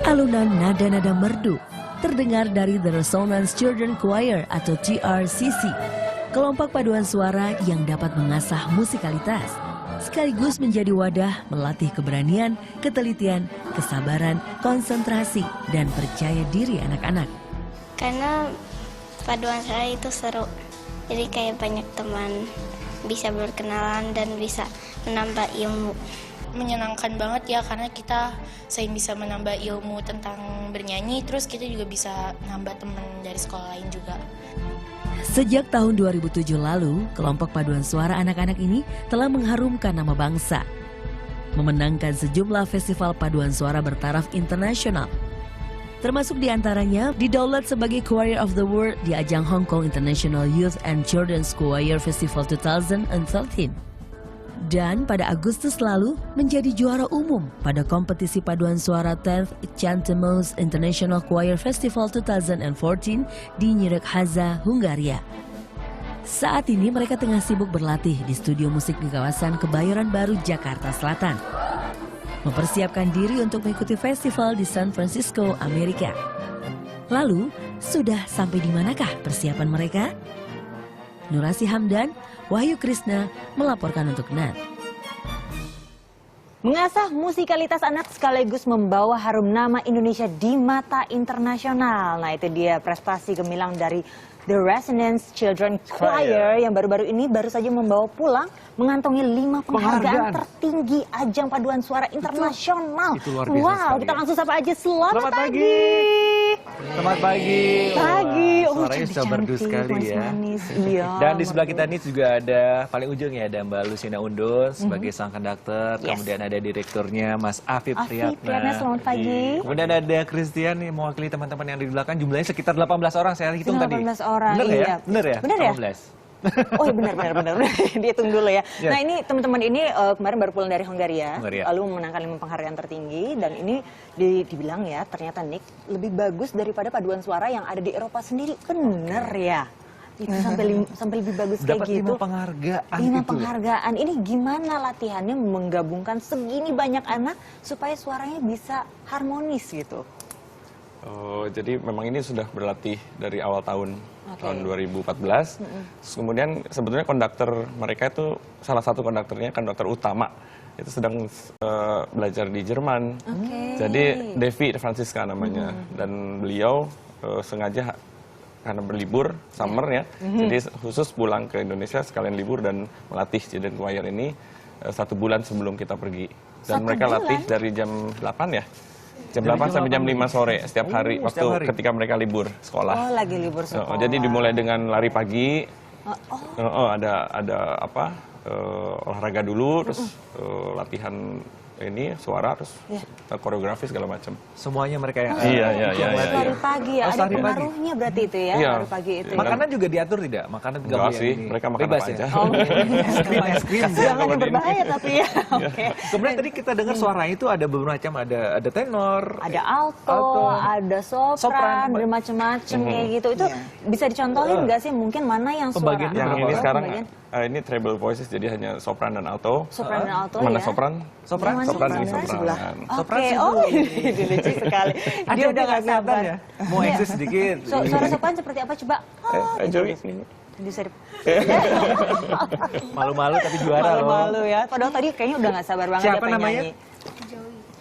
Alunan nada-nada merdu terdengar dari The Resonance Children Choir atau TRCC, kelompok paduan suara yang dapat mengasah musikalitas, sekaligus menjadi wadah melatih keberanian, ketelitian, kesabaran, konsentrasi, dan percaya diri anak-anak. Karena paduan suara itu seru, jadi kayak banyak teman, bisa berkenalan dan bisa menambah ilmu. Menyenangkan banget ya, karena kita selain bisa menambah ilmu tentang bernyanyi, terus kita juga bisa nambah teman dari sekolah lain juga. Sejak tahun 2007 lalu, kelompok paduan suara anak-anak ini telah mengharumkan nama bangsa, memenangkan sejumlah festival paduan suara bertaraf internasional, termasuk diantaranya didaulat sebagai Choir of the World di ajang Hong Kong International Youth and Children's Choir Festival 2013. Dan pada Agustus lalu menjadi juara umum pada kompetisi paduan suara 10th Chantemos International Choir Festival 2014 di Nyíregyháza, Hungaria. Saat ini mereka tengah sibuk berlatih di studio musik di kawasan Kebayoran Baru, Jakarta Selatan, mempersiapkan diri untuk mengikuti festival di San Francisco, Amerika. Lalu, sudah sampai di manakah persiapan mereka? Nurasi Hamdan, Wahyu Krisna melaporkan untuk NAT. Mengasah musikalitas anak sekaligus membawa harum nama Indonesia di mata internasional. Nah, itu dia prestasi gemilang dari The Resonance Children Choir yang baru-baru ini baru saja membawa pulang mengantongi 5 penghargaan tertinggi ajang paduan suara internasional. Itu luar biasa wow, sekali, kita langsung sapa aja. Selamat pagi. Selamat pagi. Pagi. Suaranya sudah merdu sekali ya. Manis. Iya. Dan di sebelah kita ini juga ada paling ujung ya, ada Mbak Luciana Undun sebagai sang konduktor. Kemudian ada direkturnya Mas Afif Priyatna. Selamat pagi. Kemudian ada Christian nih mewakili teman-teman yang di belakang, jumlahnya sekitar 18 orang saya hitung tadi. 18 orang. Bener iya. ya? Bener ya? Bener ya? 18. Oh iya benar. Dihitung dulu ya. Yes. Nah ini teman-teman ini kemarin baru pulang dari Hungaria, Hungaria, lalu memenangkan 5 penghargaan tertinggi, dan ini dibilang ya ternyata Nick lebih bagus daripada paduan suara yang ada di Eropa sendiri. Bener ya? Itu sampai lebih bagus kayak Dapat gitu. 5 penghargaan. 5 penghargaan. Ini gimana latihannya menggabungkan segini banyak anak supaya suaranya bisa harmonis gitu? Oh, jadi memang ini sudah berlatih dari awal tahun 2014. Terus kemudian sebetulnya konduktor mereka itu salah satu konduktornya, konduktor utama itu sedang belajar di Jerman. Jadi Devi Francisca namanya, dan beliau sengaja karena berlibur summer ya, jadi khusus pulang ke Indonesia sekalian libur dan melatih Children Choir ini 1 bulan sebelum kita pergi. Dan mereka latih dari jam 8 ya. Jam 8 sampai jam 5 sore setiap hari ketika mereka libur sekolah. Oh, lagi libur sekolah. Jadi dimulai dengan lari pagi. Ada olahraga dulu, terus latihan ini suara, terus koreografi segala macam. Semuanya mereka yang Iya. Lari pagi ya, ada pengaruhnya berarti itu ya, lari pagi itu. Makanan juga diatur tidak? Makanan juga enggak sih, mereka makan bebas apa aja. Oh, es krim. Jangan yang berbahaya tapi ya. Kemudian tadi kita dengar suaranya itu ada beberapa macam, ada tenor, ada alto, ada sopran, dan macam-macam kayak gitu. Itu bisa dicontohin nggak sih mungkin mana yang suara? Yang ini sekarang ini treble voices, jadi hanya sopran dan alto. Sopran dan alto Mana ya? Sopran ini sopran. Oke, ini lucu sekali. Dia udah nggak sabar ya. Mau eksis sedikit. Suara sopran seperti apa coba? Joey ini. Malu-malu tapi juara loh. Malu ya. Padahal tadi kayaknya udah nggak sabar banget. Siapa namanya?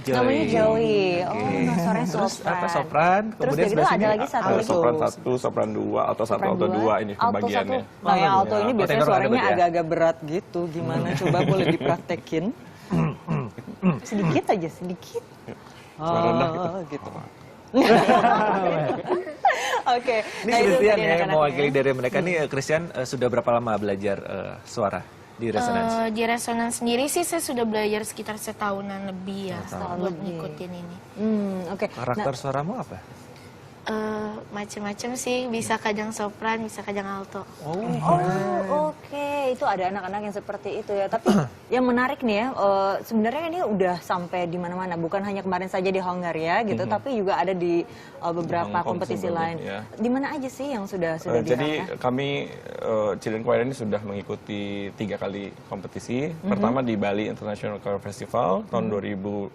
Namanya Joey. Oh, suaranya terus sopran. apa sopran? Terus Kemudian itu ada lagi satu. Ada sopran 1, sopran 2, alto 1, alto 2 ini pembagiannya. Nah, yang alto ini biasanya suaranya agak-agak berat gitu. Gimana coba boleh dipraktekin? Sedikit aja, sedikit. Suara rendah gitu. Oke. Ini Christian ya, mewakili dari mereka nih. Christian sudah berapa lama belajar suara di Resonance? Di Resonance sendiri sih saya sudah belajar sekitar setahunan lebih ya, buat ngikutin ini. Oke. Karakter suaramu apa? Macam-macam sih, bisa kadang sopran, bisa kadang alto. Oke. Itu ada anak-anak yang seperti itu ya. Tapi yang menarik nih ya, sebenarnya ini udah sampai di mana-mana, bukan hanya kemarin saja di Hungaria gitu, tapi juga ada di beberapa kompetisi lain. Ya. Di mana aja sih yang sudah jadi diharapkan? kami Children Choir ini sudah mengikuti 3 kali kompetisi. Pertama di Bali International Choir Festival tahun 2014,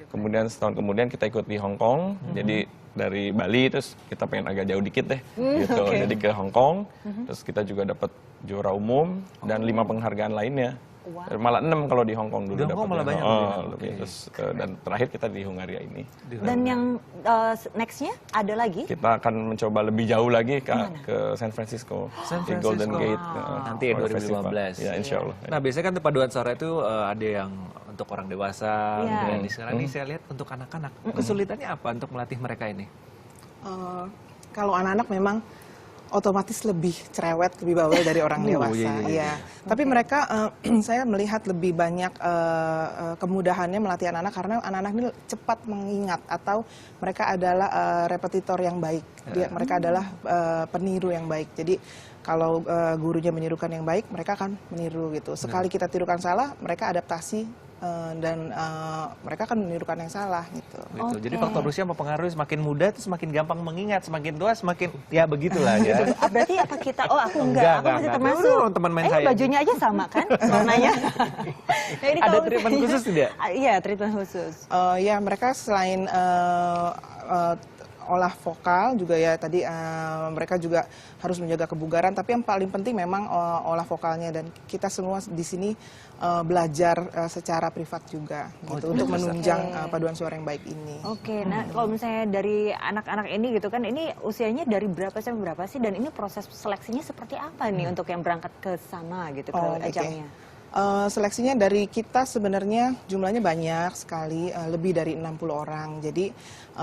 Kemudian setahun kemudian kita ikut di Hong Kong. Jadi dari Bali terus kita pengen agak jauh dikit deh gitu. Jadi ke Hong Kong. Terus kita juga dapat juara umum dan 5 penghargaan lainnya. Malah 6 kalau di Hong Kong dulu Di Hong Kong malah banyak. lebih. Terus dan terakhir kita di Hungaria ini. Dan yang nextnya ada lagi? Kita akan mencoba lebih jauh lagi ke San Francisco, di Golden Gate. Nanti ya 2015. Ya, insya Allah. Nah, biasanya kan paduan suara itu ada yang untuk orang dewasa, dan sekarang ini saya lihat untuk anak-anak. Kesulitannya apa untuk melatih mereka ini? Kalau anak-anak memang otomatis lebih cerewet, lebih bawel dari orang dewasa. Iya. Tapi mereka, saya melihat lebih banyak kemudahannya melatih anak-anak karena anak-anak ini cepat mengingat atau mereka adalah repetitor yang baik. Mereka adalah peniru yang baik. Jadi kalau gurunya menirukan yang baik, mereka akan meniru gitu. Sekali kita tirukan salah, mereka adaptasi. Dan mereka akan menirukan yang salah gitu. Jadi faktor usia mempengaruhi, semakin muda itu semakin gampang mengingat, semakin tua semakin ya begitulah ya. Berarti apa kita? Oh, aku enggak. Aku masih termasuk. Teman main saya. Bajunya aja sama kan warnanya. Nah, ini Ada kalau treatment khusus tidak? Iya, treatment khusus. Ya mereka selain olah vokal juga ya tadi mereka juga harus menjaga kebugaran, tapi yang paling penting memang olah vokalnya, dan kita semua di sini belajar secara privat juga gitu untuk menunjang paduan suara yang baik ini. Oke, nah kalau misalnya dari anak-anak ini gitu kan, ini usianya dari berapa sampai berapa sih, dan ini proses seleksinya seperti apa nih untuk yang berangkat ke sana gitu ke ajangnya? Seleksinya dari kita sebenarnya jumlahnya banyak sekali, lebih dari 60 orang. Jadi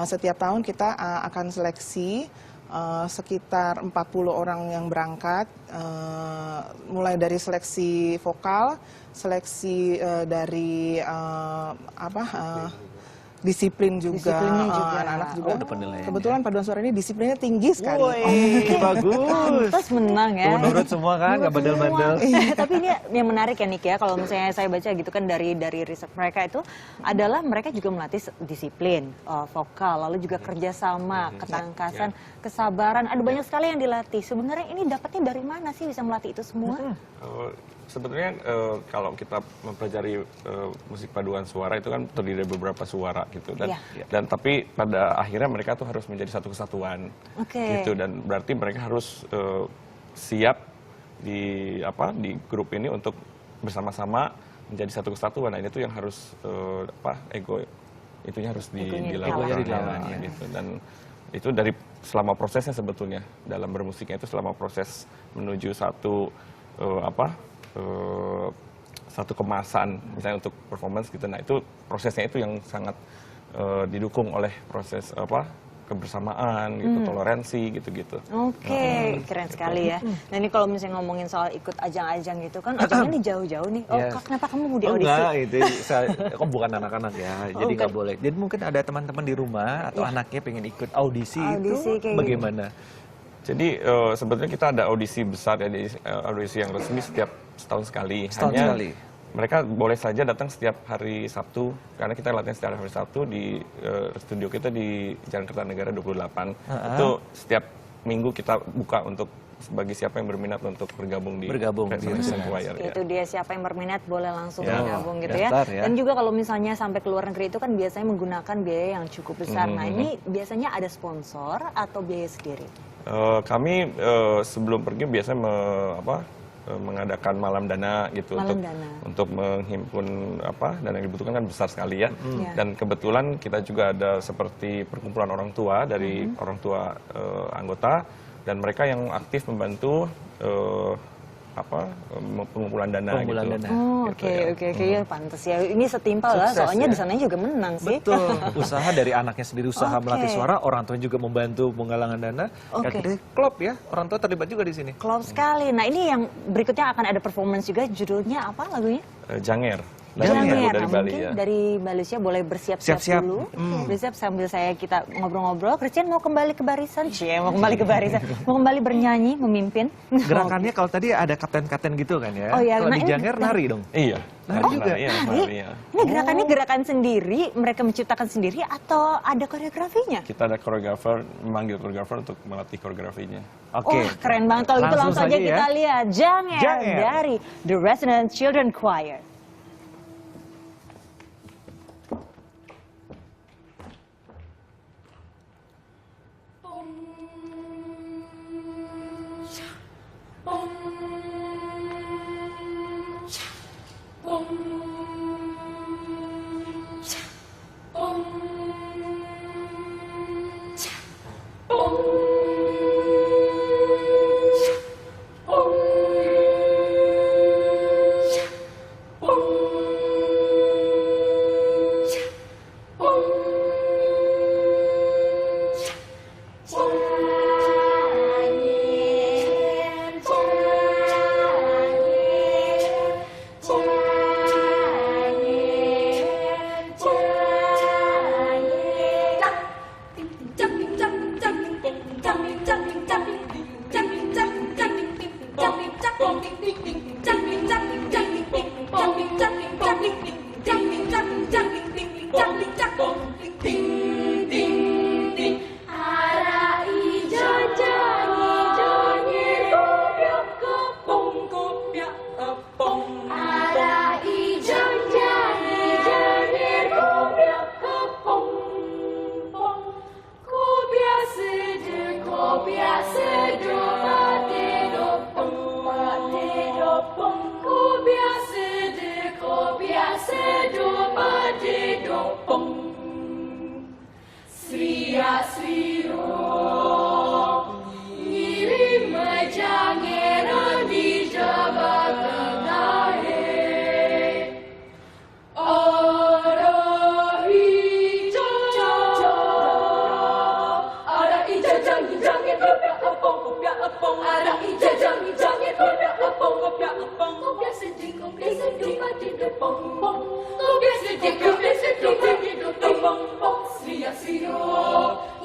setiap tahun kita akan seleksi sekitar 40 orang yang berangkat, mulai dari seleksi vokal, seleksi dari disiplin juga, anak-anak juga. Kebetulan paduan suara ini disiplinnya tinggi sekali. Bagus. Terus menang ya. Menurut semua kan, nggak bandel-bandel. Tapi ini yang menarik ya Nick ya, kalau misalnya saya baca gitu kan dari riset mereka itu adalah mereka juga melatih disiplin, vokal, lalu juga kerjasama, ketangkasan, kesabaran. Ada banyak sekali yang dilatih. Sebenarnya ini dapatnya dari mana sih bisa melatih itu semua? Sebetulnya kalau kita mempelajari musik paduan suara itu kan terdiri dari beberapa suara gitu, dan tapi pada akhirnya mereka tuh harus menjadi satu kesatuan gitu, dan berarti mereka harus siap di grup ini untuk bersama-sama menjadi satu kesatuan. Nah, ini tuh yang harus itunya harus dilawan gitu, dan itu dari selama prosesnya sebetulnya dalam bermusiknya itu selama proses menuju satu satu kemasan misalnya untuk performance gitu. Nah, itu prosesnya itu yang sangat didukung oleh proses kebersamaan gitu, toleransi gitu-gitu. Oke, keren sekali ya. Nah, ini kalau misalnya ngomongin soal ikut ajang-ajang gitu kan, ajangnya ini jauh-jauh nih. Kenapa kamu mau di audisi? Enggak, itu bukan anak-anak ya, jadi nggak boleh. Jadi mungkin ada teman-teman di rumah atau anaknya pengen ikut audisi itu bagaimana? Jadi sebetulnya kita ada audisi besar ya, audisi yang resmi setiap setahun sekali. Mereka boleh saja datang setiap hari Sabtu, karena kita latihan setiap hari Sabtu di studio kita di Jalan Kertanegara 28. Itu setiap minggu kita buka untuk bagi siapa yang berminat untuk bergabung di Resonance Choir. Itu dia, siapa yang berminat boleh langsung bergabung gitu ya. Dan juga kalau misalnya sampai ke luar negeri itu kan biasanya menggunakan biaya yang cukup besar. Nah, ini biasanya ada sponsor atau biaya sendiri? Kami sebelum pergi biasanya mengadakan malam dana gitu, untuk menghimpun dana yang dibutuhkan kan besar sekali ya. Dan kebetulan kita juga ada seperti perkumpulan orang tua dari orang tua anggota, dan mereka yang aktif membantu pengumpulan dana gitu. Oke, ya pantas ya. Ini setimpal lah, soalnya di sana juga menang sih. Betul. Usaha dari anaknya sendiri, usaha melatih suara, orang tua juga membantu penggalangan dana. Dan klop ya, orang tua terlibat juga di sini. Klop sekali. Nah, ini yang berikutnya akan ada performance juga, judulnya apa lagunya? Janger. Dari Bali, mungkin ya. Dari Malaysia boleh bersiap-siap dulu. Bersiap sambil kita ngobrol-ngobrol. Christian mau kembali ke barisan? Mau kembali ke barisan. Mau kembali bernyanyi, memimpin. Gerakannya kalau tadi ada kapten-kapten gitu kan ya. Kalau di Janger nari dong. Iya. Nari juga. Ini gerakannya gerakan sendiri, mereka menciptakan sendiri atau ada koreografinya? Kita ada koreografer, memanggil koreografer untuk melatih koreografinya. Oke, keren banget. Kalau gitu langsung aja kita lihat Janger dari The Resonance Children Choir.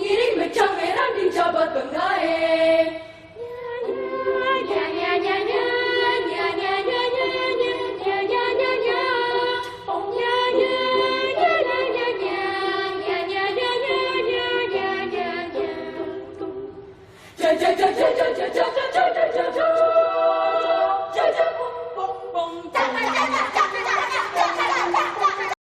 Iring mencang merah di jabat bengae. Ja ja ja ja ja ja ja ja ja